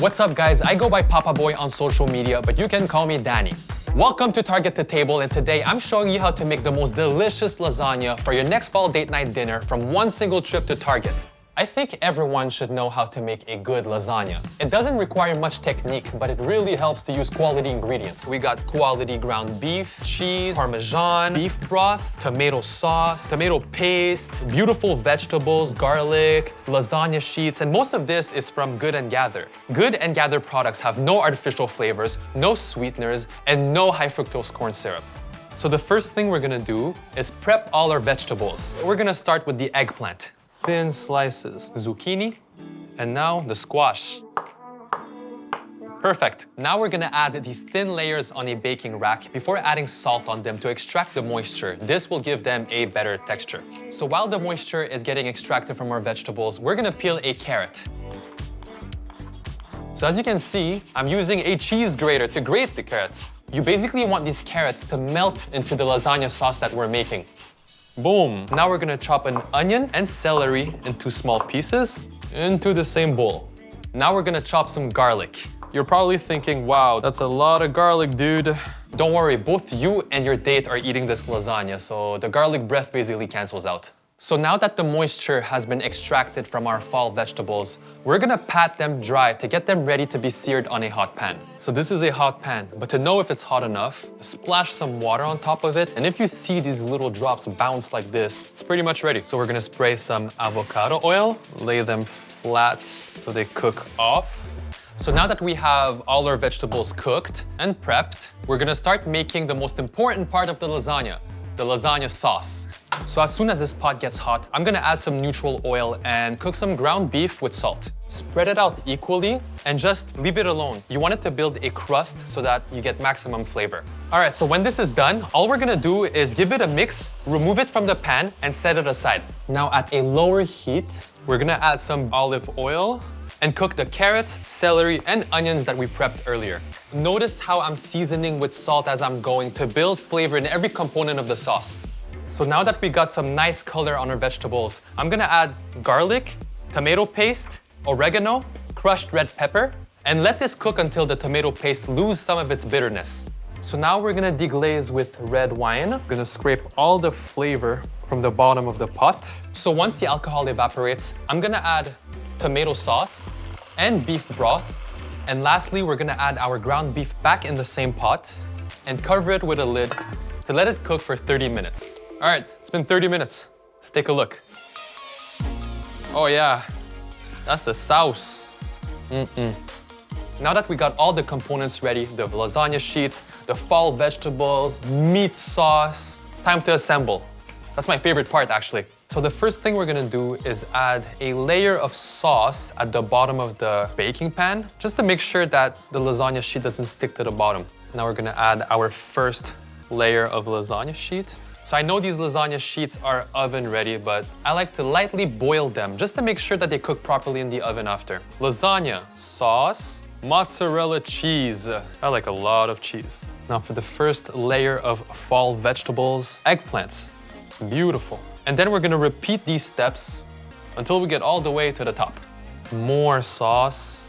What's up guys, I go by Papa Boy on social media, but you can call me Danny. Welcome to Target to Table, and today I'm showing you how to make the most delicious lasagna for your next fall date night dinner from one single trip to Target. I think everyone should know how to make a good lasagna. It doesn't require much technique, but it really helps to use quality ingredients. We got quality ground beef, cheese, parmesan, beef broth, tomato sauce, tomato paste, beautiful vegetables, garlic, lasagna sheets, and most of this is from Good & Gather. Good & Gather products have no artificial flavors, no sweeteners, and no high-fructose corn syrup. So the first thing we're gonna do is prep all our vegetables. We're gonna start with the eggplant. Thin slices, zucchini, and now the squash. Perfect. Now we're gonna add these thin layers on a baking rack before adding salt on them to extract the moisture. This will give them a better texture. So while the moisture is getting extracted from our vegetables, we're gonna peel a carrot. So as you can see, I'm using a cheese grater to grate the carrots. You basically want these carrots to melt into the lasagna sauce that we're making. Boom! Now we're gonna chop an onion and celery into small pieces into the same bowl. Now we're gonna chop some garlic. You're probably thinking, wow, that's a lot of garlic, dude. Don't worry, both you and your date are eating this lasagna, so the garlic breath basically cancels out. So now that the moisture has been extracted from our fall vegetables, we're gonna pat them dry to get them ready to be seared on a hot pan. So this is a hot pan, but to know if it's hot enough, splash some water on top of it, and if you see these little drops bounce like this, it's pretty much ready. So we're gonna spray some avocado oil, lay them flat so they cook off. So now that we have all our vegetables cooked and prepped, we're gonna start making the most important part of the lasagna sauce. So as soon as this pot gets hot, I'm gonna add some neutral oil and cook some ground beef with salt. Spread it out equally and just leave it alone. You want it to build a crust so that you get maximum flavor. All right, so when this is done, all we're gonna do is give it a mix, remove it from the pan, and set it aside. Now at a lower heat, we're gonna add some olive oil and cook the carrots, celery, and onions that we prepped earlier. Notice how I'm seasoning with salt as I'm going to build flavor in every component of the sauce. So now that we got some nice color on our vegetables, I'm gonna add garlic, tomato paste, oregano, crushed red pepper, and let this cook until the tomato paste loses some of its bitterness. So now we're gonna deglaze with red wine. We're gonna scrape all the flavor from the bottom of the pot. So once the alcohol evaporates, I'm gonna add tomato sauce and beef broth. And lastly, we're gonna add our ground beef back in the same pot and cover it with a lid to let it cook for 30 minutes. All right, it's been 30 minutes. Let's take a look. Oh yeah, that's the sauce. Now that we got all the components ready, the lasagna sheets, the fall vegetables, meat sauce, it's time to assemble. That's my favorite part actually. So the first thing we're gonna do is add a layer of sauce at the bottom of the baking pan, just to make sure that the lasagna sheet doesn't stick to the bottom. Now we're gonna add our first layer of lasagna sheet. So I know these lasagna sheets are oven ready, but I like to lightly boil them just to make sure that they cook properly in the oven after. Lasagna, sauce, mozzarella cheese. I like a lot of cheese. Now for the first layer of fall vegetables, eggplants. Beautiful. And then we're gonna repeat these steps until we get all the way to the top. More sauce.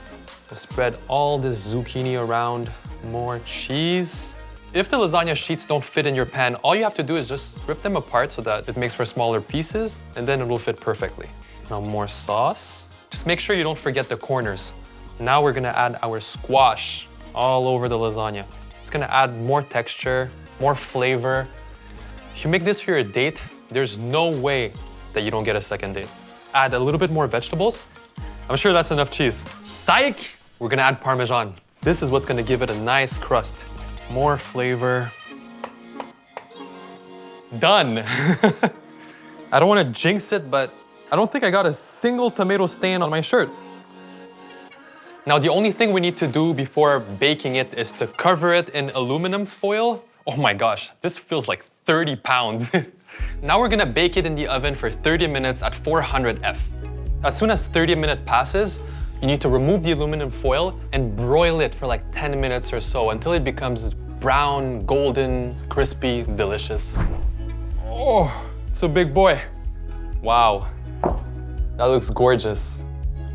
Spread all this zucchini around. More cheese. If the lasagna sheets don't fit in your pan, all you have to do is just rip them apart so that it makes for smaller pieces, and then it will fit perfectly. Now more sauce. Just make sure you don't forget the corners. Now we're gonna add our squash all over the lasagna. It's gonna add more texture, more flavor. If you make this for your date, there's no way that you don't get a second date. Add a little bit more vegetables. I'm sure that's enough cheese. Psych! We're gonna add parmesan. This is what's gonna give it a nice crust. More flavor. Done. I don't want to jinx it, but I don't think I got a single tomato stain on my shirt. Now, the only thing we need to do before baking it is to cover it in aluminum foil. Oh my gosh, this feels like 30 pounds. Now we're gonna bake it in the oven for 30 minutes at 400 F. As soon as 30 minutes passes, you need to remove the aluminum foil and broil it for like 10 minutes or so until it becomes brown, golden, crispy, delicious. Oh, it's a big boy. Wow, that looks gorgeous.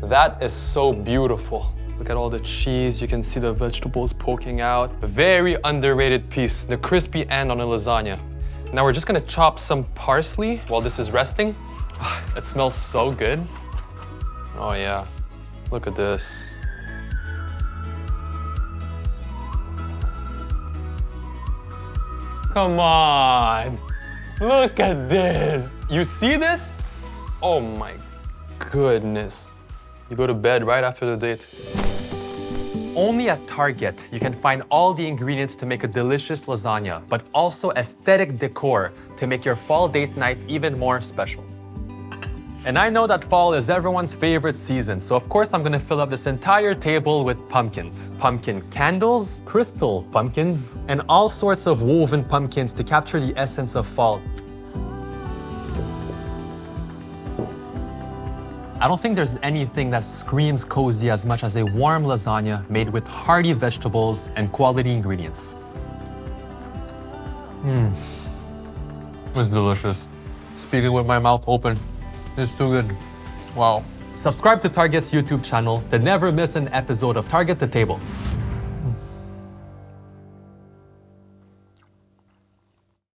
That is so beautiful. Look at all the cheese. You can see the vegetables poking out. A very underrated piece, the crispy end on a lasagna. Now we're just gonna chop some parsley while this is resting. It smells so good. Oh yeah, look at this. Come on, look at this. You see this? Oh my goodness. You go to bed right after the date. Only at Target, you can find all the ingredients to make a delicious lasagna, but also aesthetic decor to make your fall date night even more special. And I know that fall is everyone's favorite season, so of course I'm gonna fill up this entire table with pumpkins. Pumpkin candles, crystal pumpkins, and all sorts of woven pumpkins to capture the essence of fall. I don't think there's anything that screams cozy as much as a warm lasagna made with hearty vegetables and quality ingredients. It's delicious. Speaking with my mouth open, it's too good. Wow. Subscribe to Target's YouTube channel to never miss an episode of Target the Table.